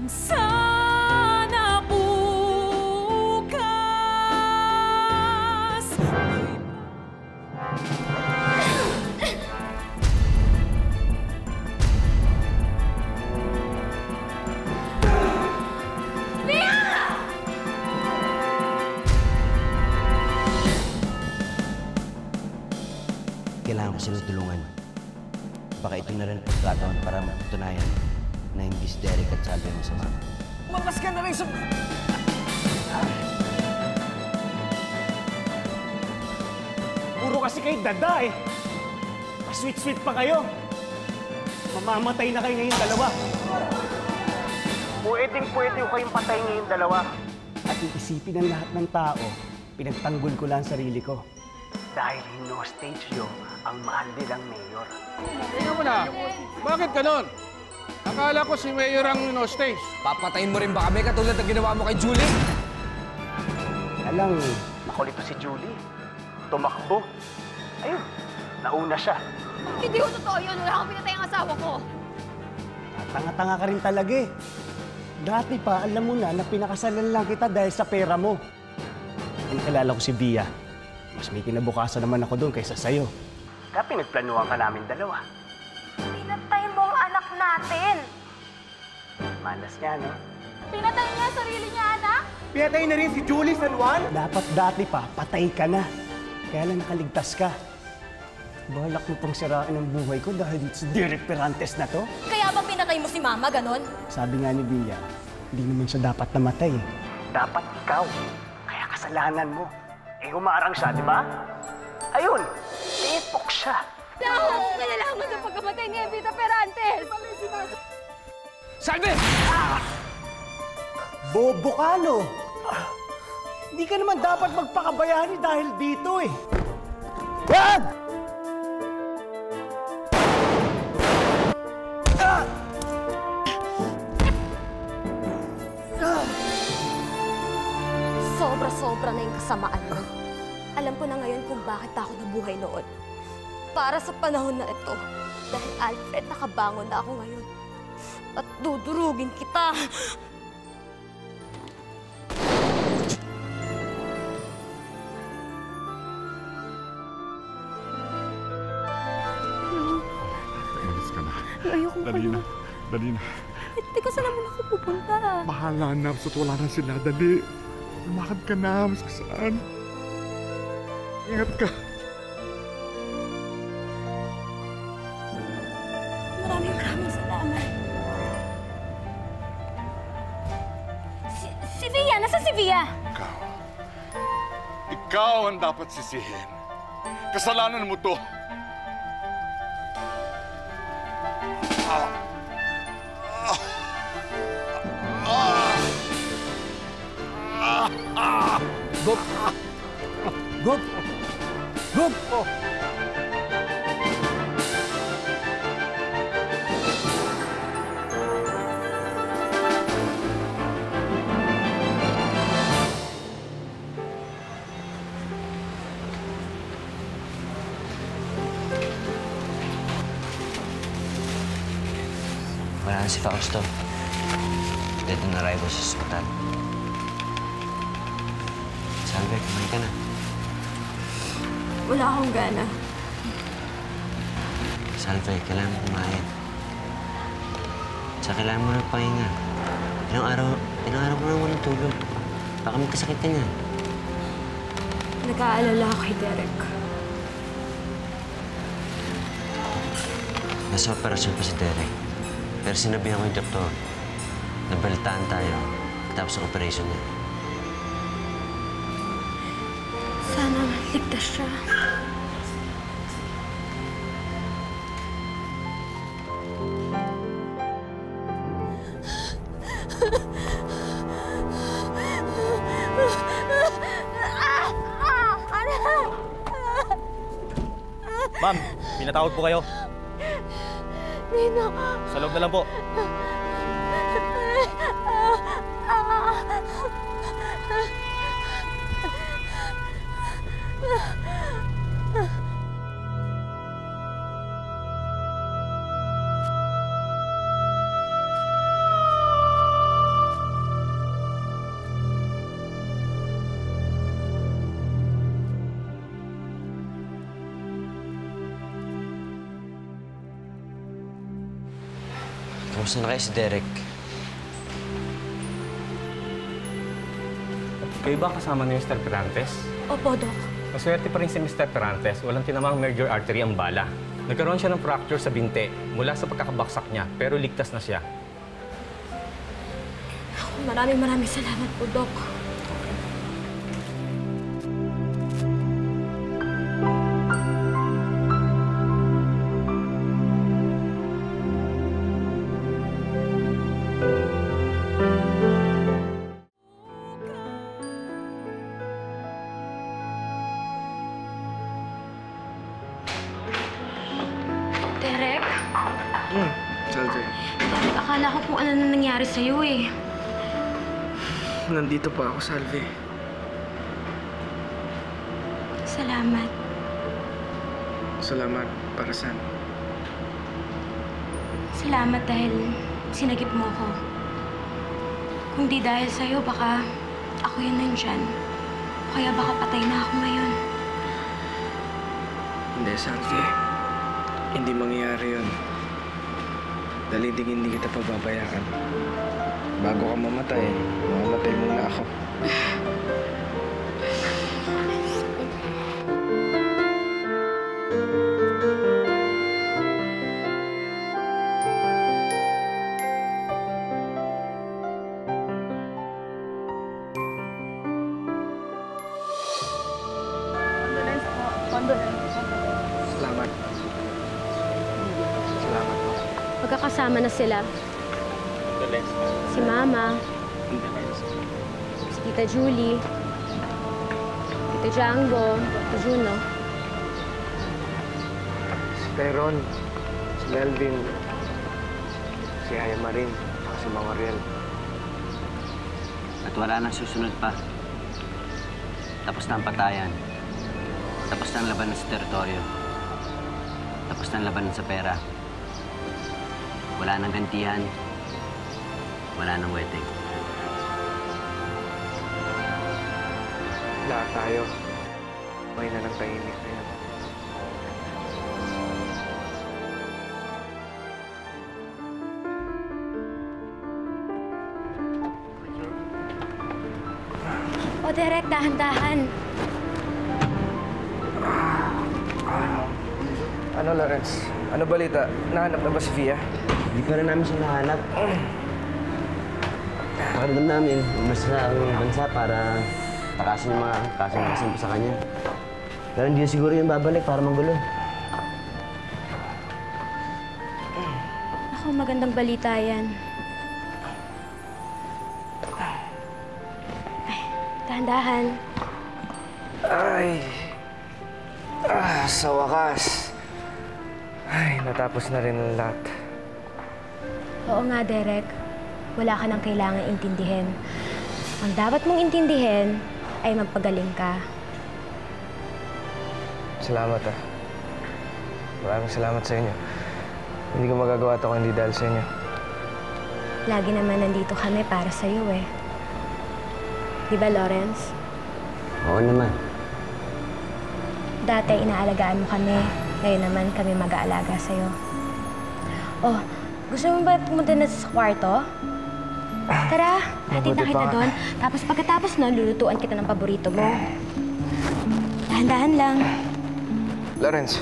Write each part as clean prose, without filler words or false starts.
Sana bukas. Kailangan ko silang tulungan. Baka ito na rin ang pagkataon para matutunayan na hindi si Derek at Salve ang masama. Umakas ka na rin sa... Puro kasi kayo dada eh. Pa-sweet-sweet pa kayo. Mamamatay na kayo ngayong dalawa. Pwedeng-pwede ko kayong patay ngayong dalawa. At iisipin ng lahat ng tao, pinagtanggol ko lang ang sarili ko. Dahil hinostage nyo ang mahal nilang mayor. Tingnan mo na, bakit ganon? Akala ko si Mayor ang no-stage. Papatayin mo rin ba kami katulad ng ginawa mo kay Julie? Alang, makulit si Julie. Tumakbo. Ayun, nauna siya. Hindi ko totoo yun. Wala akong pinatay ang asawa ko. Tanga-tanga ka rin talaga eh. Dati pa, alam mo na pinakasalan lang kita dahil sa pera mo. Nakilala ko si Via. Mas may kinabukasan naman ako doon kaysa sa'yo. Kaya pinagplanuhan ka namin dalawa. Pinatay mo ang anak natin. Malas niya, no? Pinatay niya ang sarili niya, anak? Pinatay na rin si Julie San Juan? Dapat dati pa, patay ka na. Kaya lang nakaligtas ka. Balak mo pang sirain ang buhay ko dahil sa Derek Perantes na to? Kaya ba pinatay mo si Mama, ganon? Sabi nga ni Via, hindi naman siya dapat namatay eh. Dapat ikaw. Kaya kasalanan mo. Eh, humarang siya, di ba? Ayun, tepok siya. Wala akong kinalaman sa pagkamatay ni Evita Perantes! Salve! Bobo ka, no? Hindi ka naman dapat magpakabayani dahil dito eh. Wag! Sobra-sobra na yung kasamaan mo. Alam ko na ngayon kung bakit ako nabuhay noon. Para sa panahon na ito, dahil Alfred, nakabangon na ako ngayon. At dudurugin kita. Umalis ka na. Ayokong Dali na. Dali na. Teka, saan naman ako pupunta? Bahala na. Basta't wala na sila. Dali. Lumakad ka na. Mas saan. Ingat ka. Maraming salamat. Si Via! Nasaan si Via? Ikaw. Ikaw ang dapat sisihin. Kasalanan mo to. Gop! Gop! Gop! Oh. Wala na si Fausto. Dead on arrival sa ospital. Salve, kumain ka na. Wala akong gana. Salve, kailangan mo kumain. Sa kailangan mo ng pahinga. Ilang araw ko na walang tulog. Baka magkasakit ka niyan. Nag-aalala ako kay Derek. Nasa operasyon pa si Derek. Pero sinabihan ko yung doktor. Nabalitaan tayo tapos ang operasyon niya. Sana ligtas siya. Ma'am, pinatawag po kayo. Nino! Sa loob na lang po. Kamusta na kayo si Derek? Kayo ba kasama ni Mr. Perantes? Opo, Dok. Maswerte pa rin si Mr. Perantes. Walang tinamang major artery ang bala. Nagkaroon siya ng fracture sa binte mula sa pagkakabaksak niya, pero ligtas na siya. Maraming salamat po, Dok. Derek? Salve, Akala ko kung ano na nangyari sa'yo eh. nandito pa ako, Salve. Salamat. Salamat para saan? Salamat dahil sinagip mo ko. Kung di dahil sa'yo, baka ako yun nandyan. O kaya baka patay na ako ngayon. Hindi, Salve. Hindi mangyayari yun. Dahil hindi kita pababayaan. Bago ka mamatay, mamamatay muna ako. Salamat. Salamat po. Magkakasama na sila. Si Mama, si Tita Julie, Tita Django, Tita Juno. Si Peron, si Melvin, si Haya Marin, si Mang Ariel. At wala nang susunod pa. Tapos na ang patayan. Tapos na ang labanan sa teritoryo. Tapos na ang labanan sa pera. Wala nang gantihan. Wala nang wedding. Lahat tayo. May na ng tahimik na yan. O, Derek, dahan-dahan. Ano, Lawrence? Ano balita? Nahanap na ba si Via? Hindi pa rin namin siya nahanap. Pakiramdam namin, umalis na ang bansa para takasin yung mga kasong kasampa sa kanya. Pero hindi siguro yung babalik para manggulo. Ako, magandang balita yan. Ay, dahan-dahan. Ay! Sa wakas. Ay, natapos na rin ang lahat. Oo nga, Derek. Wala ka nang kailangan intindihin. Ang dapat mong intindihin ay magpagaling ka. Salamat, ah. Maraming salamat sa inyo. Hindi ko magagawa ito kung hindi dahil sa inyo. Lagi naman nandito kami para sa'yo eh. Di ba, Lawrence? Oo naman. Dati inaalagaan mo kami. Ngayon naman kami mag-aalaga sa'yo. Oh, gusto mo ba pumunta na sa kwarto? Tara, hatid na Mabuti kita pa. doon. Tapos pagkatapos nun, lulutuan kita ng paborito mo. Dahan-dahan lang. Lawrence.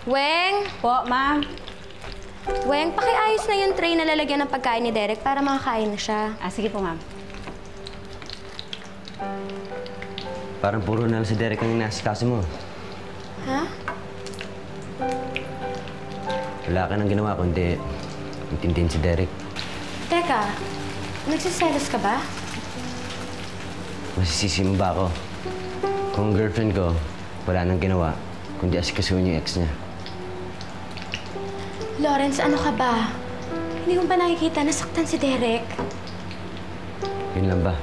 Weng! Po, ma'am. Weng, pakiayos na yung tray na lalagyan ng pagkain ni Derek para makakain na siya. Sige po, ma'am. Parang puro na lang si Derek ang inaasikaso mo. Ha? Wala ka nang ginawa kundi intindihin si Derek. Teka, nagsiselos ka ba? Masisisi mo ba ako? Kung girlfriend ko, wala nang ginawa kundi asikasuhin yung ex niya. Lawrence, ano ka ba? Hindi mo ba nakikita nasaktan si Derek? Yun lang ba?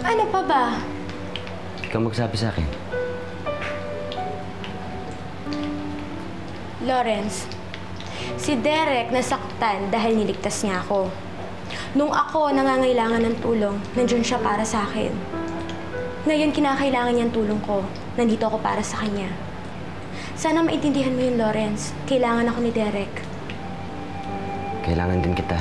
Ano pa ba? Ikaw magsabi sa akin. Lawrence, si Derek nasaktan dahil niligtas niya ako. Nung ako nangangailangan ng tulong, nandiyan siya para sa akin. Ngayon, kinakailangan niya ng tulong ko. Nandito ako para sa kanya. Sana maintindihan mo yun, Lawrence. Kailangan ako ni Derek. Kailangan din kita.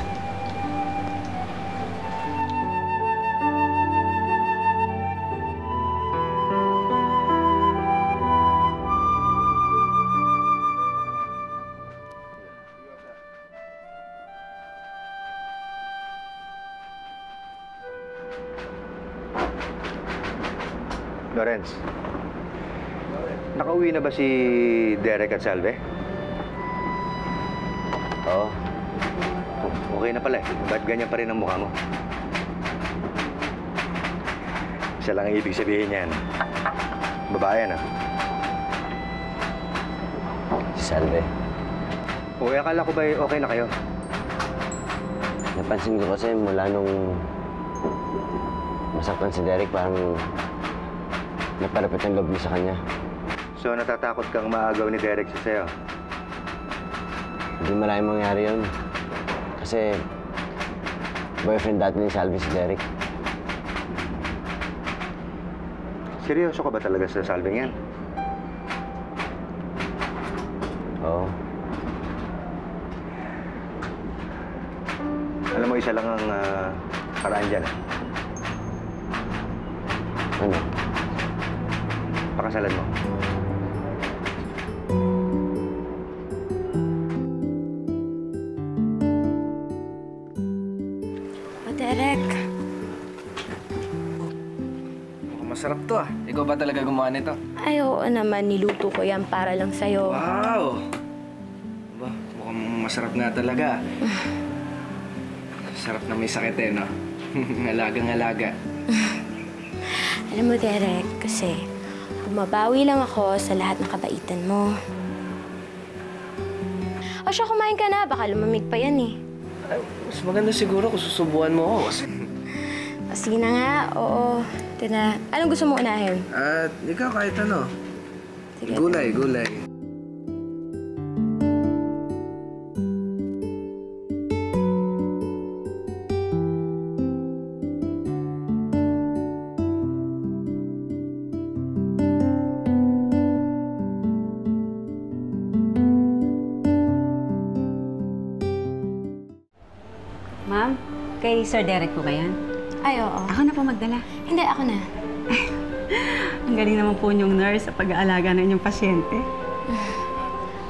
Lawrence, nakauwi na ba si Derek at Salve? Oo. Okay na pala eh. Ba't ganyan pa rin ang mukha mo? Isa lang ang ibig sabihin niyan. Babae na. Si Salve. O, akala ko ba okay na kayo? Napansin ko kasi mula nung masaktan si Derek, parang napalapit ang loob mo sa kanya. So, natatakot kang maagaw ni Derek sa sayo? Hindi maraming mangyari yun. Kasi boyfriend dati ni Salve si Derek. Seryoso ka ba talaga sa Salving yan? Oo. Alam mo, isa lang ang paraan dyan. Ano? Pakasalan mo. O, Derek. Mukhang masarap to ah. Ikaw ba talaga gumawa nito? Ay, oo naman. Niluto ko yan para lang sa'yo. Wow! Aba, mukhang masarap nga talaga. Sarap na may sakit eh, no? Ngalagang-ngalaga. Alam mo, Derek, kasi bumabawi lang ako sa lahat ng kabaitan mo. O siya, kumain ka na. Baka lumamig pa yan eh. Ay, mas maganda siguro kung susubuan mo ako. O, sige na nga. Oo. Ito na. Anong gusto mo unahin? At ikaw kahit ano. Sige. Gulay, gulay. Ma'am, kay Sir Derek po ba yan? Ay, oo. Ako na po magdala. Hindi, ako na. Ang galing naman po niyong nurse sa pag-aalaga ng inyong pasyente.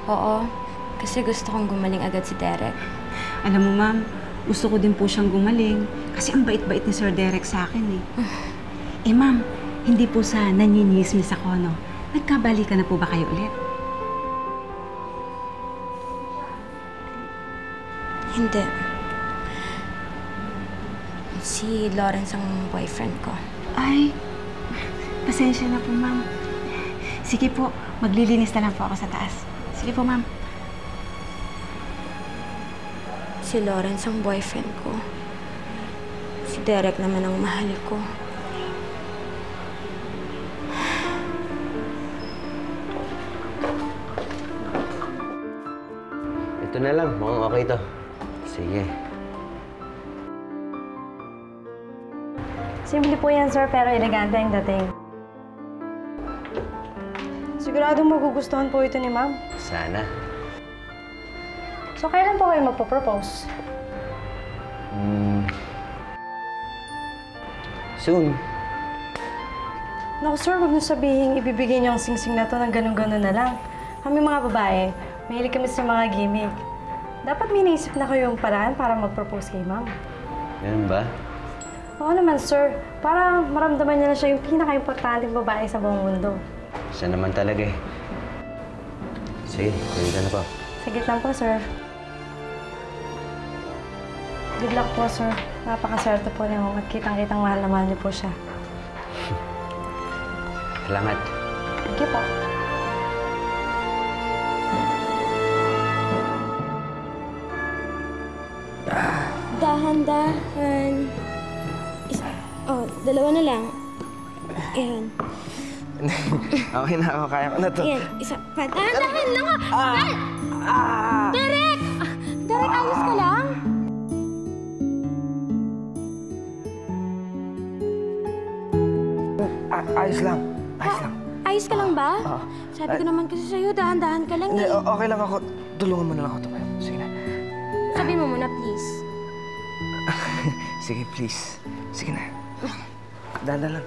Oo. Kasi gusto kong gumaling agad si Derek. Alam mo, ma'am, gusto ko din po siyang gumaling. Kasi ang bait-bait ni Sir Derek sa akin eh. Ma'am, hindi po sa nanyinismis ako, no? Nagkabalikan na po ba kayo ulit? Hindi. Si Lawrence ang boyfriend ko. Ay, pasensya na po, ma'am. Sige po, maglilinis na lang po ako sa taas. Sige po, ma'am. Si Lawrence ang boyfriend ko. Si Derek naman ang mahal ko. Ito na lang. Mukhang okay to. Sige. Simple po yan, sir, pero elegante ang dating. Siguradong magugustuhan po ito ni ma'am. Sana. So, kailan po kayo magpo-propose? Soon. Naku, sir, huwag niyo sabihin ibibigay niyo ang singsing na to ng ganun-ganun na lang. Kami mga babae, mahilig kami sa mga gimmick. Dapat may naisip na kayong paraan para mag-propose kay ma'am. Ganun ba? Oo naman, sir. Para maramdaman niya na siya yung pinaka-importanting babae sa buong mundo. Siya naman talaga eh. Sige, kunin ka na po. Sige lang po, sir. Good luck po, sir. Napakaswerte po niyo at kitang-kitang mahal na mahal niyo po siya. Salamat. Thank you po. Dahan-dahan. Dalawa na lang. Ayan. Okay na ako. Kaya ko na to. Ayan, isa pa. Dahan lang ah! Derek! Derek, ayos ka lang? Ayos lang. Ayos lang. Ayos ka lang ba? Sabi ko naman kasi sa'yo, dahan-dahan ka lang Hindi, eh. okay lang ako. Tulungan mo na lang ako. Sige na. Sabi mo muna, please. Sige, please. Sige na. Dahan-dahan lang.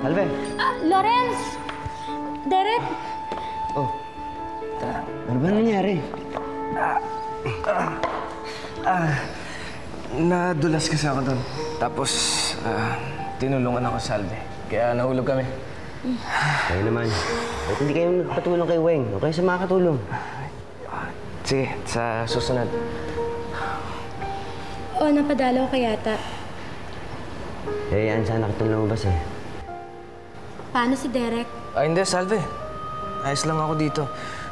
Salve. Lawrence! Derek! Oh. Ano ba nangyari? Nadulas kasi ako doon. Tapos, tinulungan ako sa Salve. Kaya nahulog kami. Kayo naman. Ba't hindi kayo nagpatulong kay Weng? O kayo sa makakatulong? Sige, sa susunod. O, napadalaw ka yata. Hayaan sana kitang lumabas eh. Paano si Derek? Hindi, Salve. Ayos lang ako dito.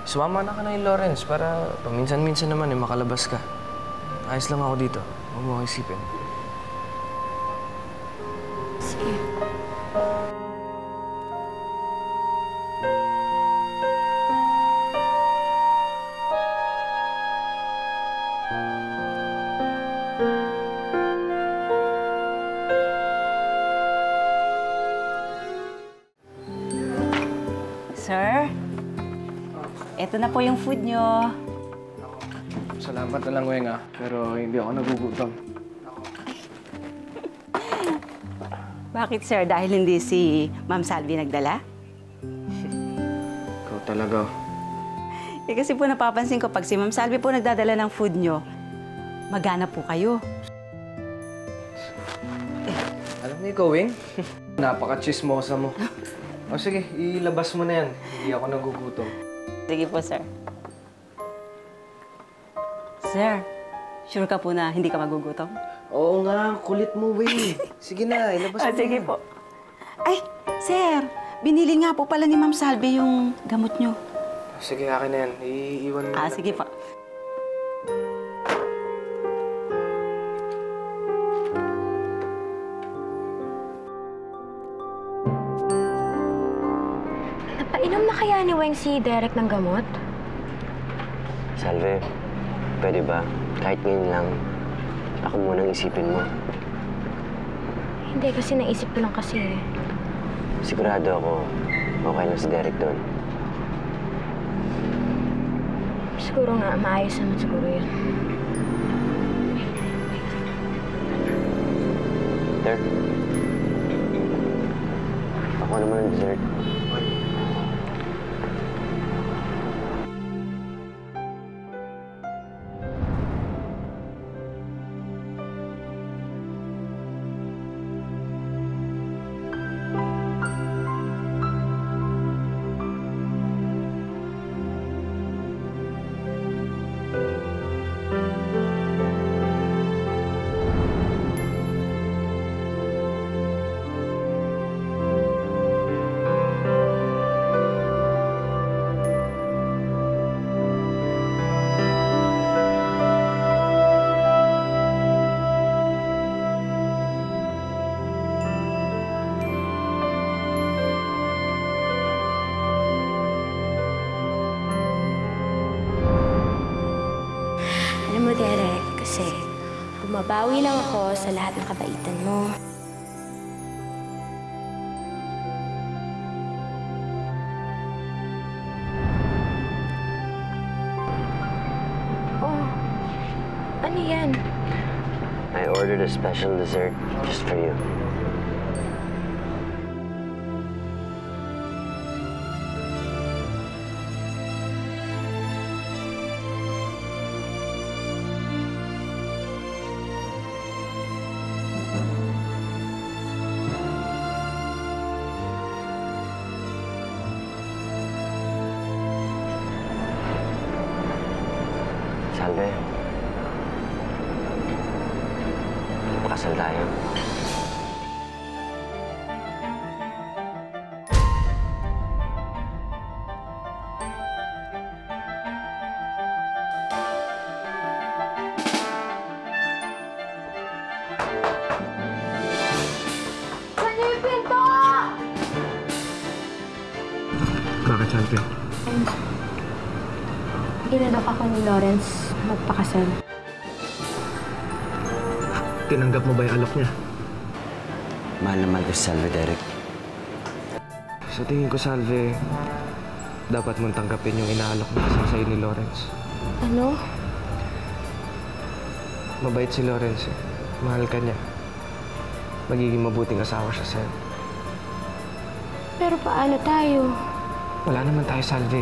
Sumama na ka na yung Lawrence para paminsan-minsan naman makalabas ka. Ayos lang ako dito. Huwag mo ako isipin. Sige. Sir, eto na po yung food nyo. Salamat na lang, Weng, pero hindi ako nagugutom. Bakit, sir? Dahil hindi si Ma'am Salvi nagdala? Ikaw talaga. Eh kasi po napapansin ko, pag si Ma'am Salvi po nagdadala ng food nyo, magana po kayo. Alam niyo ikaw, Weng? Napaka-chismosa mo. O sige, ilabas mo na yan. Hindi ako nagugutom. Sige po, sir. Sir, sure ka po na hindi ka magugutom? Oo nga, kulit mo, Weng. Sige na, ilabas mo Sige na. po. Ay, sir, binili nga po pala ni Ma'am Salvi yung gamot nyo. Sige, akin na yan. Iiwan mo na. Sige po. Napainom na kaya ni Weng si Derek ng gamot? Salve, pwede ba? Kahit ngayon lang, ako munang isipin mo. Hindi, kasi naisip ko lang kasi eh. Sigurado ako, okay lang si Derek doon. Siguro nga, maayos naman siguro yun. Sir, ako naman ang dessert. Alam mo, Derek, kasi bumabawi lang ako sa lahat ng kabaitan mo. Oh, ano yan? I ordered a special dessert just for you. kasal tayo. Saan niyo yung pinto? Bakit, Salve? Inalok ako ni Lawrence magpakasal. Tinanggap mo ba yung alok niya? Mahal na mahal ko si Salve, Derek. Sa tingin ko, Salve, dapat mong tanggapin yung inaalok na kasal sa'yo ni Lawrence. Ano? Mabait si Lawrence eh. Mahal ka niya. Magiging mabuting asawa siya sa'yo. Pero paano tayo? Wala naman tayo, Salve.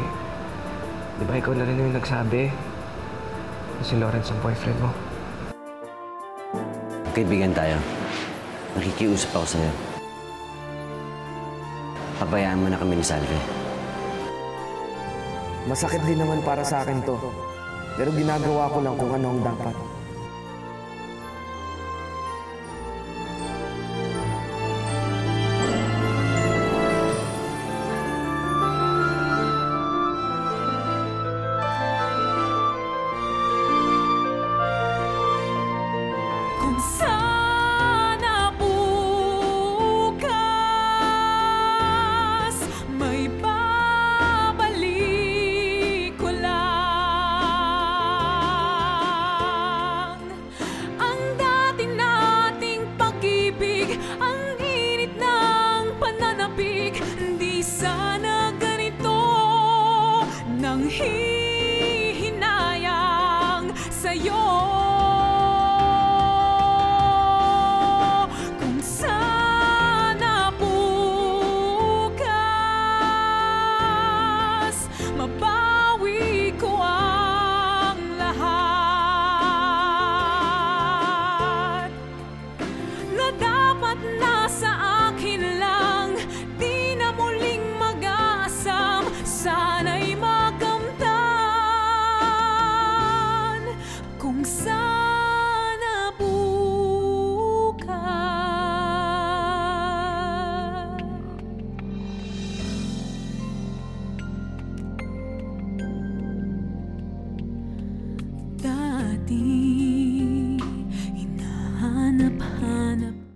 Di ba ikaw na rin yung nagsabi na si Lawrence ang boyfriend mo? Kaibigan tayo. Nakikiusap ako sa'yo. Pabayaan mo na kami ni Salve. Masakit din naman para sa akin to. Pero ginagawa ko lang kung ano ang dapat. Kung sana bukas may babalik ko lang ang dati nating pag-ibig, ang init ng pananabik. Di sana ganito nang hihinayang sa'yo. Mabawi ko ang lahat na dapat nasa akin lang, di na muling mag-aasam. Sana'y makamtan kung sana bukas. Dati hinahanap-hanap